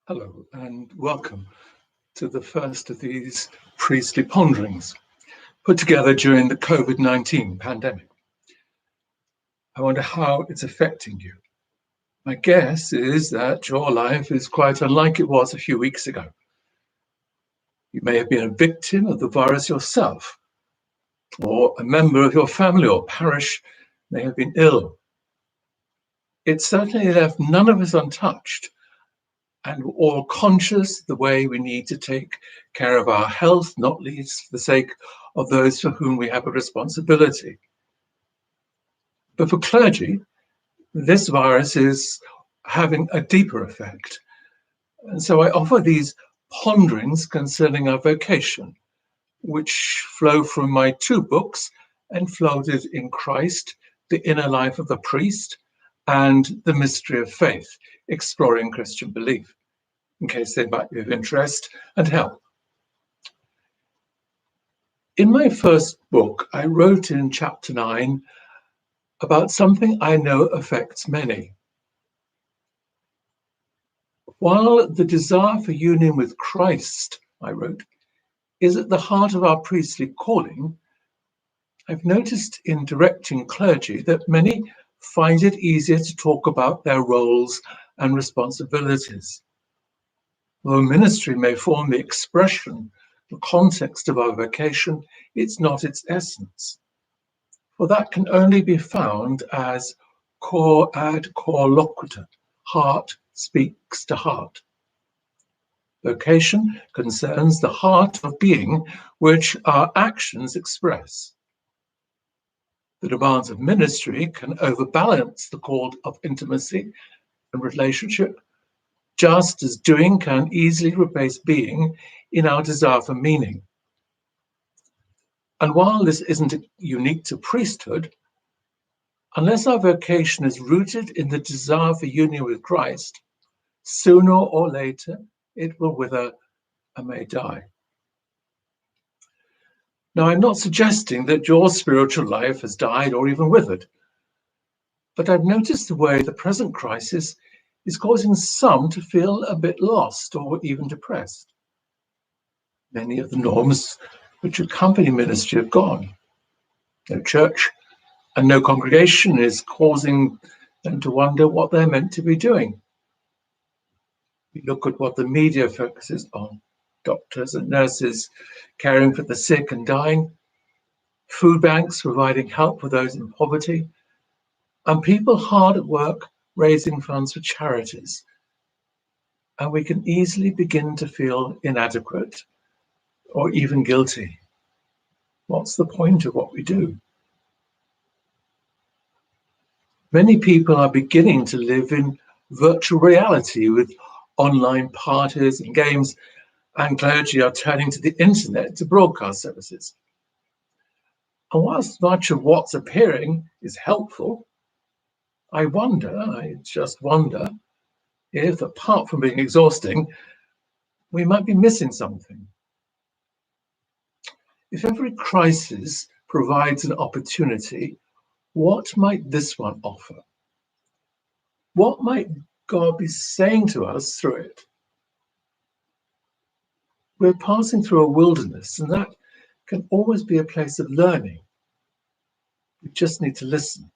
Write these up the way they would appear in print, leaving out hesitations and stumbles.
Hello and welcome to the first of these priestly ponderings put together during the COVID-19 pandemic. I wonder how it's affecting you. My guess is that your life is quite unlike it was a few weeks ago. You may have been a victim of the virus yourself, or a member of your family or parish may have been ill. It certainly left none of us untouched, and we're all conscious the way we need to take care of our health, not least for the sake of those for whom we have a responsibility. But for clergy, this virus is having a deeper effect. And so I offer these ponderings concerning our vocation, which flow from my two books, Enfolded in Christ, The Inner Life of the Priest, and The Mystery of Faith, Exploring Christian Belief, in case they might be of interest and help. In my first book, I wrote in chapter 9 about something I know affects many. While the desire for union with Christ, I wrote, is at the heart of our priestly calling, I've noticed in directing clergy that many find it easier to talk about their roles and responsibilities. Though ministry may form the expression, the context of our vocation, it's not its essence. For that can only be found as cor ad cor loquitur, heart speaks to heart. Vocation concerns the heart of being which our actions express. The demands of ministry can overbalance the call of intimacy and relationship, just as doing can easily replace being in our desire for meaning. And while this isn't unique to priesthood, unless our vocation is rooted in the desire for union with Christ, sooner or later it will wither and may die. Now, I'm not suggesting that your spiritual life has died or even withered, but I've noticed the way the present crisis is causing some to feel a bit lost or even depressed. Many of the norms which accompany ministry have gone. No church and no congregation is causing them to wonder what they're meant to be doing. We look at what the media focuses on: doctors and nurses caring for the sick and dying, food banks providing help for those in poverty, and people hard at work raising funds for charities. And we can easily begin to feel inadequate or even guilty. What's the point of what we do? Many people are beginning to live in virtual reality with online parties and games, and clergy are turning to the internet to broadcast services. And whilst much of what's appearing is helpful, I just wonder, if, apart from being exhausting, we might be missing something. If every crisis provides an opportunity, what might this one offer? What might God be saying to us through it? We're passing through a wilderness, and that can always be a place of learning. We just need to listen.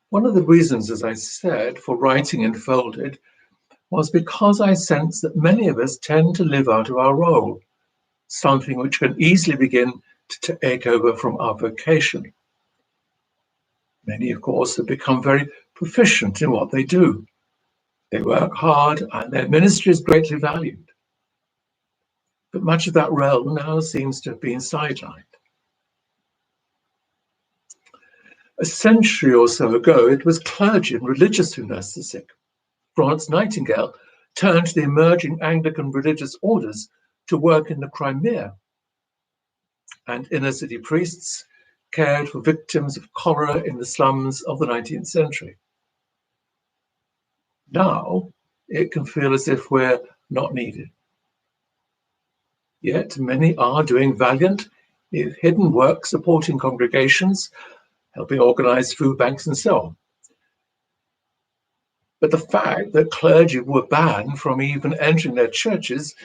One of the reasons, as I said, for writing Enfolded was because I sense that many of us tend to live out of our role, something which can easily begin to take over from our vocation. Many, of course, have become very proficient in what they do. They work hard and their ministry is greatly valued. But much of that realm now seems to have been sidelined. A century or so ago, it was clergy and religious who nursed the sick. Florence Nightingale turned to the emerging Anglican religious orders to work in the Crimea, and inner city priests cared for victims of cholera in the slums of the 19th century. Now, it can feel as if we're not needed. Yet many are doing valiant, hidden work supporting congregations, helping organize food banks and so on. But the fact that clergy were banned from even entering their churches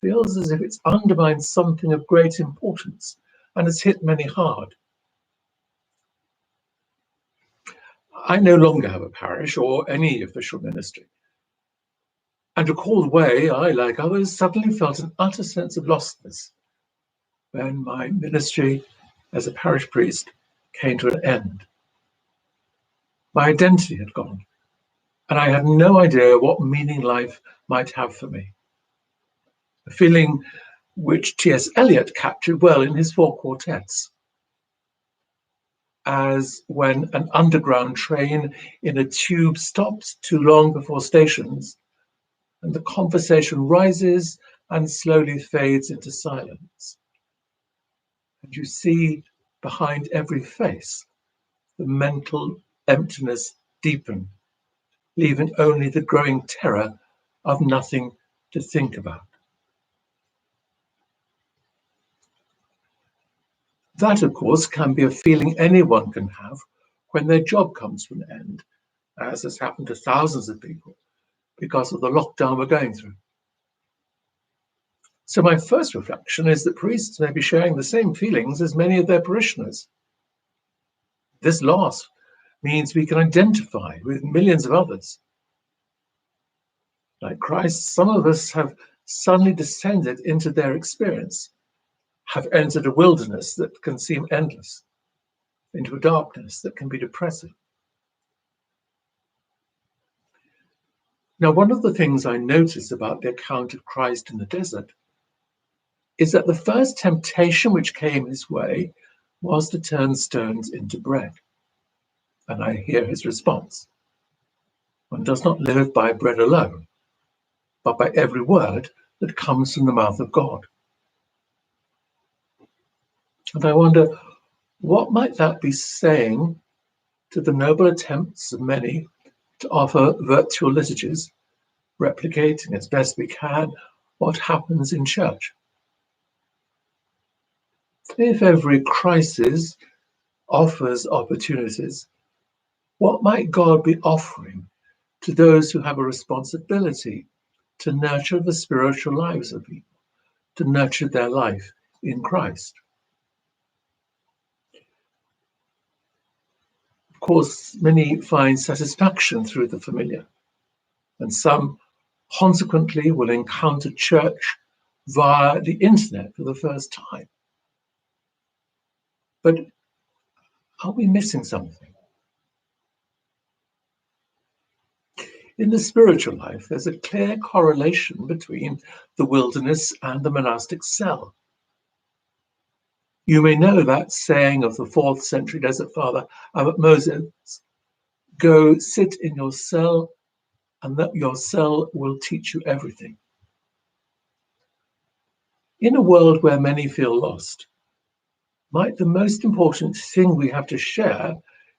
feels as if it's undermined something of great importance and has hit many hard. I no longer have a parish or any official ministry. And to call the way, I, like others, suddenly felt an utter sense of lostness when my ministry as a parish priest came to an end. My identity had gone, and I had no idea what meaning life might have for me. A feeling which T.S. Eliot captured well in his 4 quartets, as when an underground train in a tube stops too long before stations, and the conversation rises and slowly fades into silence. And you see behind every face the mental emptiness deepen, leaving only the growing terror of nothing to think about. That, of course, can be a feeling anyone can have when their job comes to an end, as has happened to thousands of people because of the lockdown we're going through. So my first reflection is that priests may be sharing the same feelings as many of their parishioners. This loss means we can identify with millions of others. Like Christ, some of us have suddenly descended into their experience, have entered a wilderness that can seem endless, into a darkness that can be depressing. Now, one of the things I notice about the account of Christ in the desert is that the first temptation which came his way was to turn stones into bread. And I hear his response. One does not live by bread alone, but by every word that comes from the mouth of God. And I wonder, what might that be saying to the noble attempts of many to offer virtual liturgies, replicating as best we can what happens in church? If every crisis offers opportunities, what might God be offering to those who have a responsibility to nurture the spiritual lives of people, to nurture their life in Christ? Of course, many find satisfaction through the familiar, and some consequently will encounter church via the internet for the first time. But are we missing something? In the spiritual life, there's a clear correlation between the wilderness and the monastic cell. You may know that saying of the 4th century desert father, Abbot Moses, go sit in your cell and that your cell will teach you everything. In a world where many feel lost, might the most important thing we have to share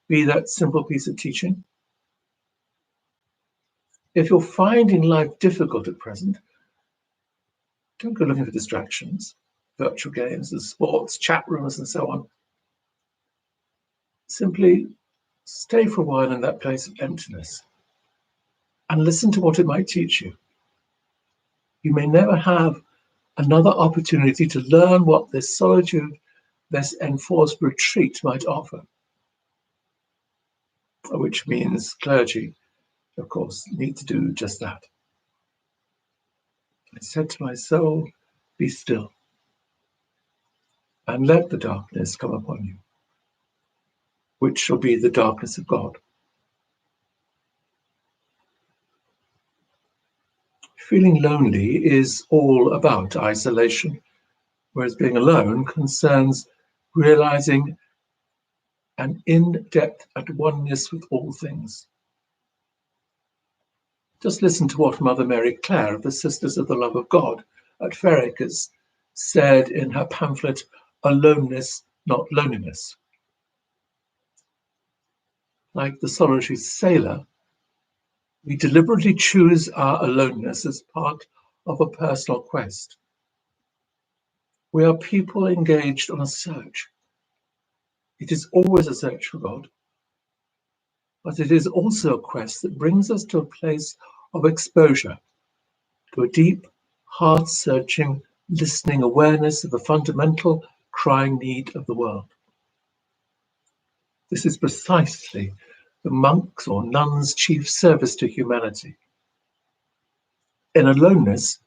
be that simple piece of teaching? If you're finding life difficult at present, don't go looking for distractions, virtual games and sports, chat rooms and so on. Simply stay for a while in that place of emptiness and listen to what it might teach you. You may never have another opportunity to learn what this solitude, this enforced retreat might offer, which means clergy, of course, need to do just that. I said to my soul, be still and let the darkness come upon you, which shall be the darkness of God. Feeling lonely is all about isolation, whereas being alone concerns realizing an in-depth at oneness with all things. Just listen to what Mother Mary Clare of the Sisters of the Love of God at Ferricus said in her pamphlet, Aloneness, Not Loneliness. Like the solitary sailor, we deliberately choose our aloneness as part of a personal quest. We are people engaged on a search. It is always a search for God. but it is also a quest that brings us to a place of exposure, to a deep, heart-searching, listening awareness of the fundamental crying need of the world. This is precisely the monk's or nun's chief service to humanity. In aloneness,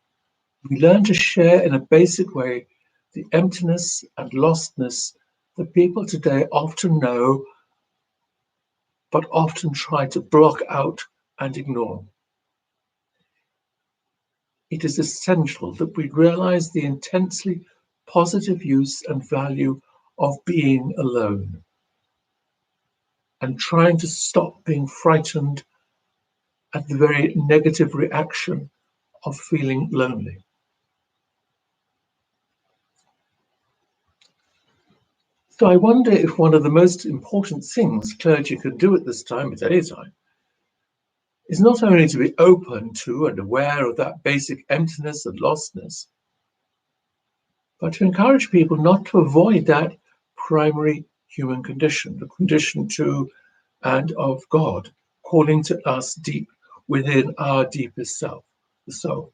we learn to share in a basic way the emptiness and lostness that people today often know, but often try to block out and ignore. It is essential that we realize the intensely positive use and value of being alone and trying to stop being frightened at the very negative reaction of feeling lonely. So I wonder if one of the most important things clergy can do at this time, at any time, is not only to be open to and aware of that basic emptiness and lostness, but to encourage people not to avoid that primary human condition, the condition to and of God, calling to us deep within our deepest self, the soul.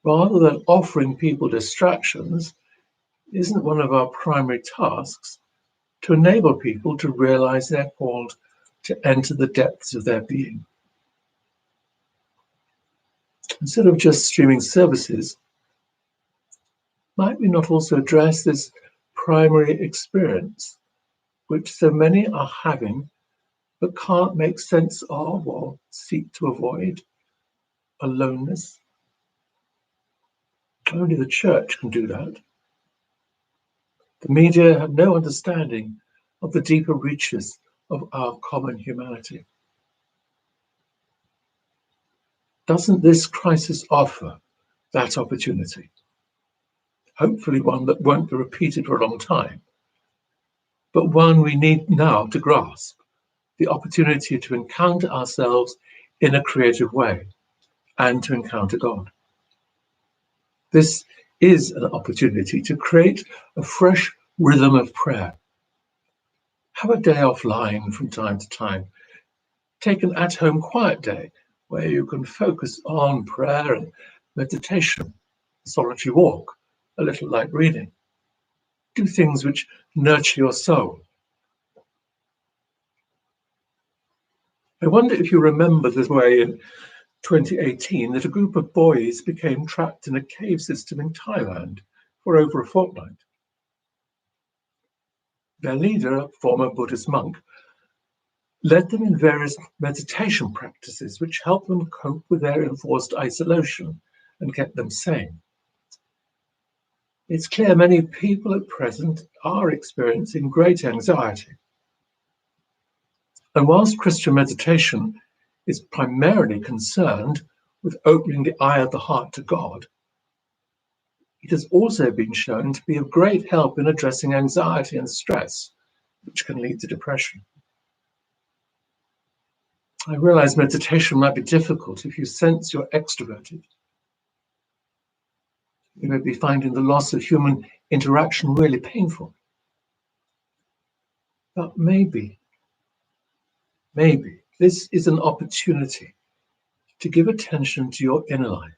Rather than offering people distractions, isn't one of our primary tasks to enable people to realize they're called to enter the depths of their being? Instead of just streaming services, might we not also address this primary experience, which so many are having but can't make sense of or seek to avoid? Aloneness. Only the church can do that. The media have no understanding of the deeper reaches of our common humanity. Doesn't this crisis offer that opportunity? Hopefully one that won't be repeated for a long time, but one we need now to grasp, the opportunity to encounter ourselves in a creative way and to encounter God. This is an opportunity to create a fresh rhythm of prayer. Have a day offline from time to time. Take an at-home quiet day where you can focus on prayer and meditation, a solitary walk, a little light reading. Do things which nurture your soul. I wonder if you remember the way in 2018 that a group of boys became trapped in a cave system in Thailand for over a fortnight. Their leader, a former Buddhist monk, led them in various meditation practices which helped them cope with their enforced isolation and kept them sane. It's clear many people at present are experiencing great anxiety. And whilst Christian meditation is primarily concerned with opening the eye of the heart to God, it has also been shown to be of great help in addressing anxiety and stress, which can lead to depression. I realize meditation might be difficult if you sense you're extroverted. You may be finding the loss of human interaction really painful. But maybe this is an opportunity to give attention to your inner life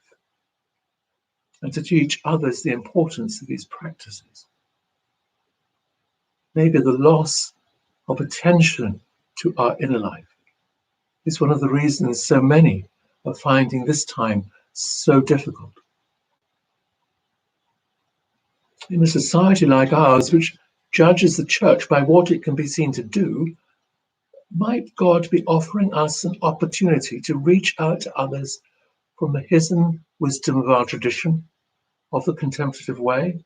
and to teach others the importance of these practices. Maybe the loss of attention to our inner life is one of the reasons so many are finding this time so difficult. In a society like ours, which judges the church by what it can be seen to do, might God be offering us an opportunity to reach out to others from the hidden wisdom of our tradition, of the contemplative way?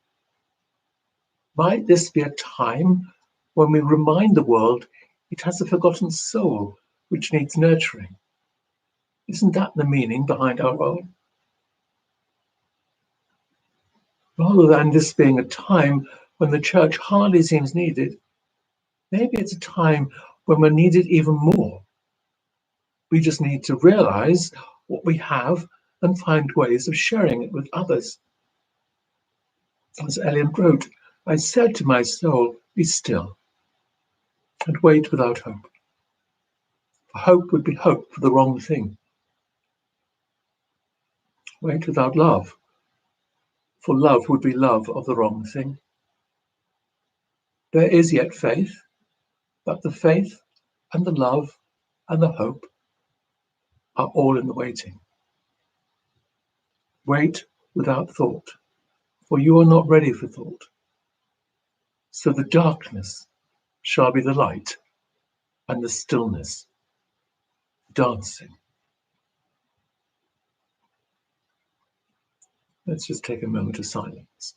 Might this be a time when we remind the world it has a forgotten soul which needs nurturing? Isn't that the meaning behind our role? Rather than this being a time when the church hardly seems needed, maybe it's a time when we're needed even more. We just need to realize what we have and find ways of sharing it with others. As Elian wrote, I said to my soul, be still. and wait without hope. For hope would be hope for the wrong thing. Wait without love, for love would be love of the wrong thing. There is yet faith, but the faith and the love and the hope are all in the waiting. Wait without thought, for you are not ready for thought. So the darkness shall be the light, and the stillness dancing. Let's just take a moment of silence.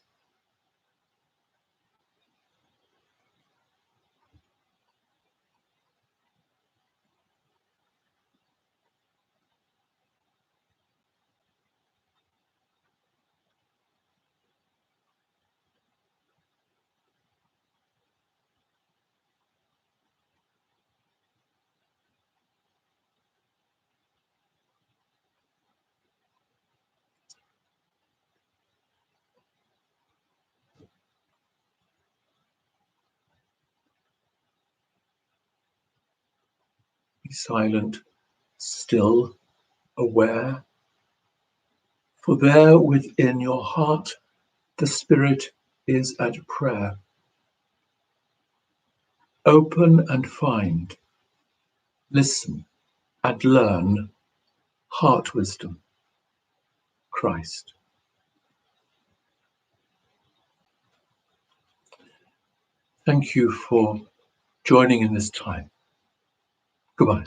Be silent, still, aware, for there within your heart the Spirit is at prayer. Open and find, listen and learn heart wisdom, Christ. Thank you for joining in this time. Goodbye.